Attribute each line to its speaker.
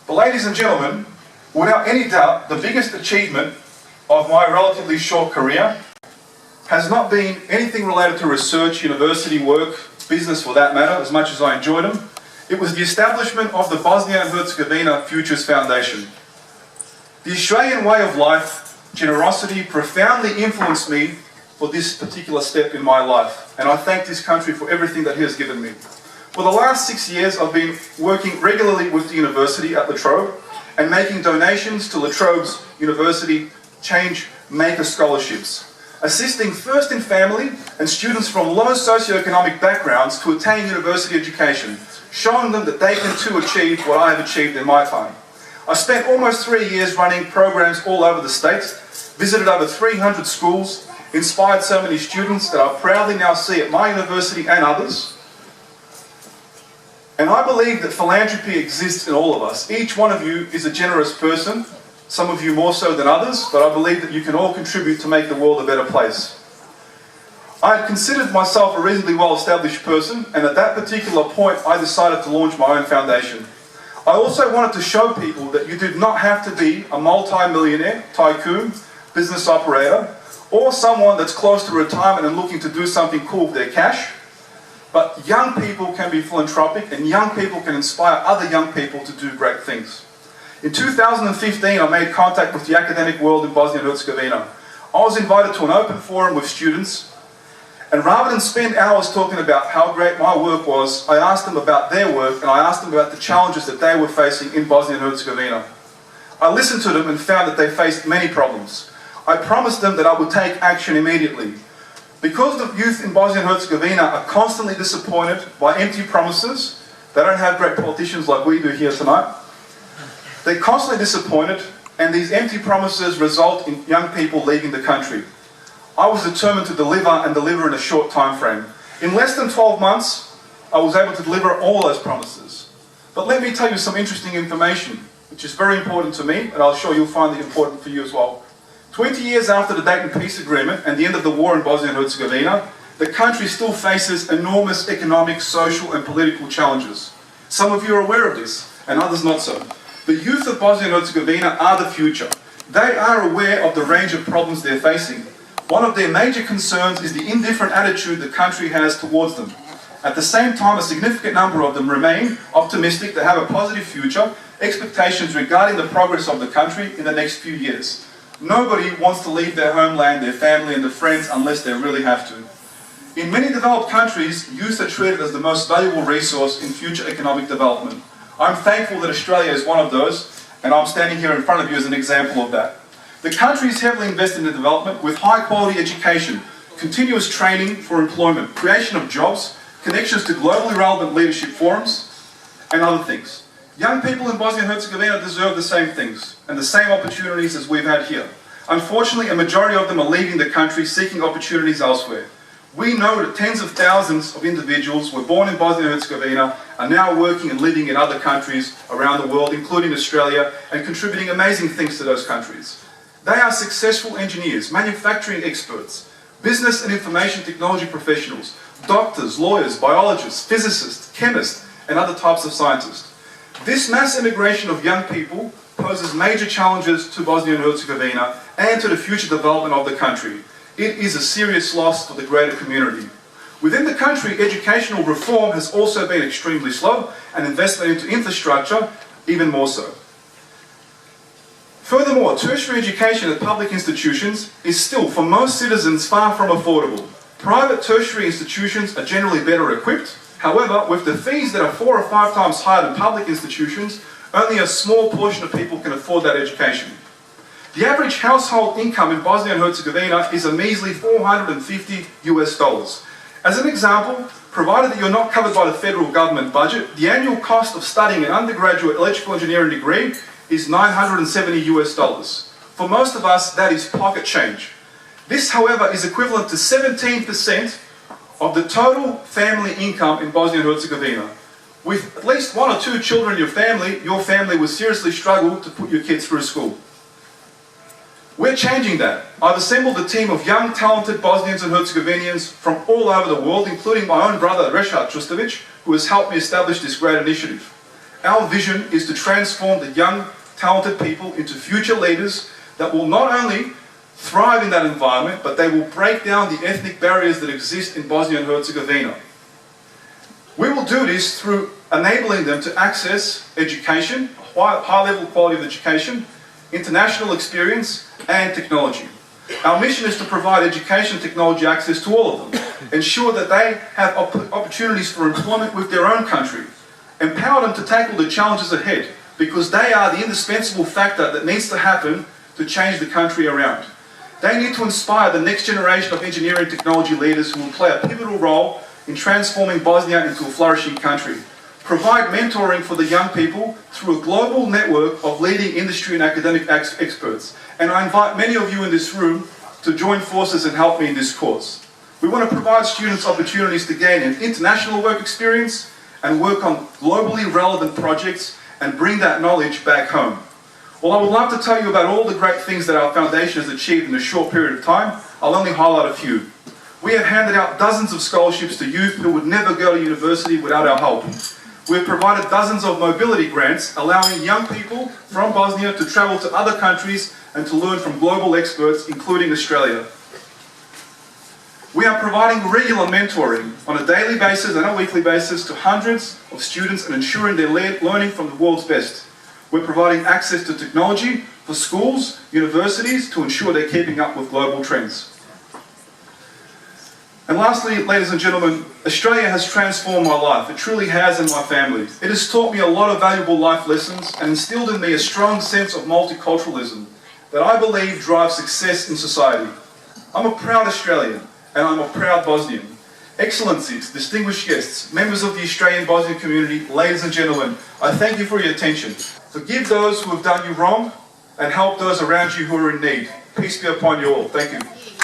Speaker 1: But ladies and gentlemen, without any doubt, the biggest achievement of my relatively short career has not been anything related to research, university work, business for that matter, as much as I enjoyed them. It was the establishment of the Bosnia Herzegovina Futures Foundation. The Australian way of life, generosity, profoundly influenced me for this particular step in my life. And I thank this country for everything that it has given me. For the last 6 years, I've been working regularly with the university at La Trobe and making donations to La Trobe's University Change Maker Scholarships, assisting first in family and students from low socioeconomic backgrounds to attain university education, showing them that they can too achieve what I have achieved in my time. I spent almost 3 years running programs all over the States, visited over 300 schools, inspired so many students that I proudly now see at my university and others. And I believe that philanthropy exists in all of us. Each one of you is a generous person, some of you more so than others, but I believe that you can all contribute to make the world a better place. I had considered myself a reasonably well-established person, and at that particular point I decided to launch my own foundation. I also wanted to show people that you did not have to be a multi-millionaire, tycoon, business operator, or someone that's close to retirement and looking to do something cool with their cash. But young people can be philanthropic, and young people can inspire other young people to do great things. In 2015, I made contact with the academic world in Bosnia and Herzegovina. I was invited to an open forum with students, and rather than spend hours talking about how great my work was, I asked them about their work, and I asked them about the challenges that they were facing in Bosnia and Herzegovina. I listened to them and found that they faced many problems. I promised them that I would take action immediately. Because the youth in Bosnia and Herzegovina are constantly disappointed by empty promises, they don't have great politicians like we do here tonight. They're constantly disappointed, and these empty promises result in young people leaving the country. I was determined to deliver and deliver in a short time frame. In less than 12 months, I was able to deliver all those promises. But let me tell you some interesting information, which is very important to me, and I'll sure you'll find it important for you as well. 20 years after the Dayton Peace Agreement and the end of the war in Bosnia and Herzegovina, the country still faces enormous economic, social and political challenges. Some of you are aware of this, and others not so. The youth of Bosnia and Herzegovina are the future. They are aware of the range of problems they're facing. One of their major concerns is the indifferent attitude the country has towards them. At the same time, a significant number of them remain optimistic to have a positive future, expectations regarding the progress of the country in the next few years. Nobody wants to leave their homeland, their family and their friends unless they really have to. In many developed countries, youth are treated as the most valuable resource in future economic development. I'm thankful that Australia is one of those, and I'm standing here in front of you as an example of that. The country is heavily invested in development with high quality education, continuous training for employment, creation of jobs, connections to globally relevant leadership forums, and other things. Young people in Bosnia and Herzegovina deserve the same things and the same opportunities as we've had here. Unfortunately, a majority of them are leaving the country seeking opportunities elsewhere. We know that tens of thousands of individuals were born in Bosnia and Herzegovina, are now working and living in other countries around the world, including Australia, and contributing amazing things to those countries. They are successful engineers, manufacturing experts, business and information technology professionals, doctors, lawyers, biologists, physicists, chemists, and other types of scientists. This mass immigration of young people poses major challenges to Bosnia and Herzegovina and to the future development of the country. It is a serious loss for the greater community. Within the country, educational reform has also been extremely slow, and investment into infrastructure even more so. Furthermore, tertiary education at public institutions is still, for most citizens, far from affordable. Private tertiary institutions are generally better equipped. However, with the fees that are 4 or 5 times higher than public institutions, only a small portion of people can afford that education. The average household income in Bosnia and Herzegovina is a measly $450 US. As an example, provided that you're not covered by the federal government budget, the annual cost of studying an undergraduate electrical engineering degree is $970 US. For most of us, that is pocket change. This, however, is equivalent to 17% of the total family income in Bosnia and Herzegovina. With at least 1 or 2 children in your family will seriously struggle to put your kids through school. We're changing that. I've assembled a team of young, talented Bosnians and Herzegovinians from all over the world, including my own brother, Reshad Custovic, who has helped me establish this great initiative. Our vision is to transform the young, talented people into future leaders that will not only thrive in that environment, but they will break down the ethnic barriers that exist in Bosnia and Herzegovina. We will do this through enabling them to access education, high-level quality of education, international experience, and technology. Our mission is to provide education and technology access to all of them, ensure that they have opportunities for employment with their own country, empower them to tackle the challenges ahead, because they are the indispensable factor that needs to happen to change the country around. They need to inspire the next generation of engineering technology leaders who will play a pivotal role in transforming Bosnia into a flourishing country. Provide mentoring for the young people through a global network of leading industry and academic experts. And I invite many of you in this room to join forces and help me in this cause. We want to provide students opportunities to gain an international work experience and work on globally relevant projects and bring that knowledge back home. Well, I would love to tell you about all the great things that our foundation has achieved in a short period of time. I'll only highlight a few. We have handed out dozens of scholarships to youth who would never go to university without our help. We've provided dozens of mobility grants, allowing young people from Bosnia to travel to other countries and to learn from global experts, including Australia. We are providing regular mentoring on a daily basis and a weekly basis to hundreds of students and ensuring they're learning from the world's best. We're providing access to technology for schools, universities, to ensure they're keeping up with global trends. And lastly, ladies and gentlemen, Australia has transformed my life. It truly has, and my family. It has taught me a lot of valuable life lessons and instilled in me a strong sense of multiculturalism that I believe drives success in society. I'm a proud Australian, and I'm a proud Bosnian. Excellencies, distinguished guests, members of the Australian Bosnian community, ladies and gentlemen, I thank you for your attention. Forgive those who have done you wrong, and help those around you who are in need. Peace be upon you all. Thank you.